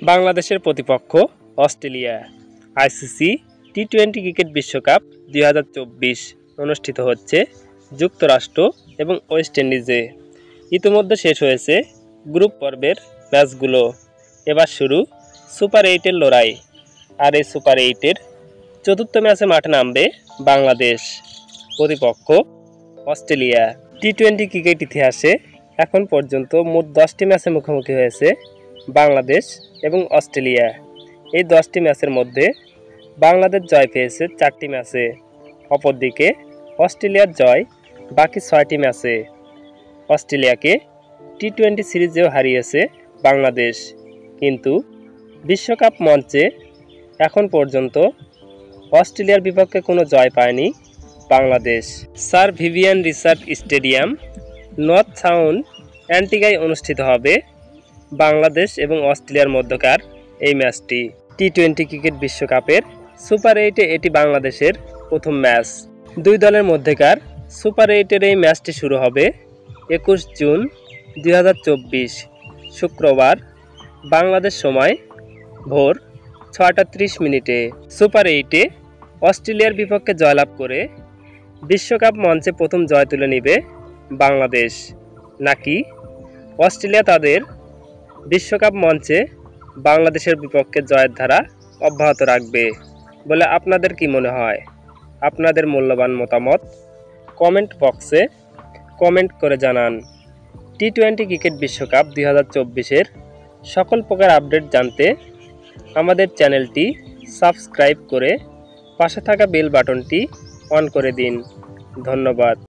বাংলাদেশের প্রতিপক্ষ Australia. ICC টি-20 cricket বিশ্বকাপ 2024 অনুষ্ঠিত হচ্ছে যুক্তরাষ্ট্র এবং ওয়েস্ট ইন্ডিজে। ইতিমধ্যে শেষ হয়েছে গ্রুপ পর্বের ম্যাচগুলো। এবার শুরু সুপার 8-এর লড়াই। আর এই সুপার 8-এর চতুর্থ ম্যাচে মাঠে নামবে বাংলাদেশ, প্রতিপক্ষ অস্ট্রেলিয়া। টি-20 ক্রিকেট ইতিহাসে এখন পর্যন্ত মোট 10টি ম্যাচে মুখোমুখি হয়েছে বাংলাদেশ এবং অস্ট্রেলিয়া। এই 10টি ম্যাচের মধ্যে বাংলাদেশ জয় পেয়েছে 4টি ম্যাচে, অপরদিকে অস্ট্রেলিয়ার জয় বাকি 6টি ম্যাচে। অস্ট্রেলিয়াকে টি-20 সিরিজেও হারিয়েছে বাংলাদেশ, কিন্তু বিশ্বকাপ মঞ্চে এখন পর্যন্ত অস্ট্রেলিয়ার বিপক্ষে কোনো জয় পায়নি Bangladesh. Sir Vivian Richard stadium, north sound, অ্যান্টিগায় অনুষ্ঠিত হবে বাংলাদেশ এবং অস্ট্রেলিয়ার মধ্যকার এই ম্যাচটি। টি-20 ক্রিকেট বিশ্বকাপের সুপার 8-এ এটি বাংলাদেশের প্রথম ম্যাচ। দুই দলের মধ্যকার সুপার 8-এর এই ম্যাচটি শুরু হবে 21 জুন 2024 শুক্রবার বাংলাদেশ সময় ভোর 6টা 30 মিনিটে। সুপার 8-এ অস্ট্রেলিয়ার বিপক্ষে জয়লাভ করে বিশ্বকাপ মঞ্চে প্রথম জয় তুলে নেবে বাংলাদেশ, নাকি অস্ট্রেলিয়া তাদের বিশ্বকাপ মঞ্চে বাংলাদেশের বিপক্ষে জয়ের ধারা অব্যাহত রাখবে বলে আপনাদের কি মনে হয়? আপনাদের মূল্যবান মতামত কমেন্ট বক্সে কমেন্ট করে জানান। টি-20 ক্রিকেট বিশ্বকাপ 2024-এর সকল প্রকার আপডেট জানতে আমাদের চ্যানেলটি সাবস্ক্রাইব করে পাশে থাকা বেল বাটনটি অন করে দিন। ধন্যবাদ।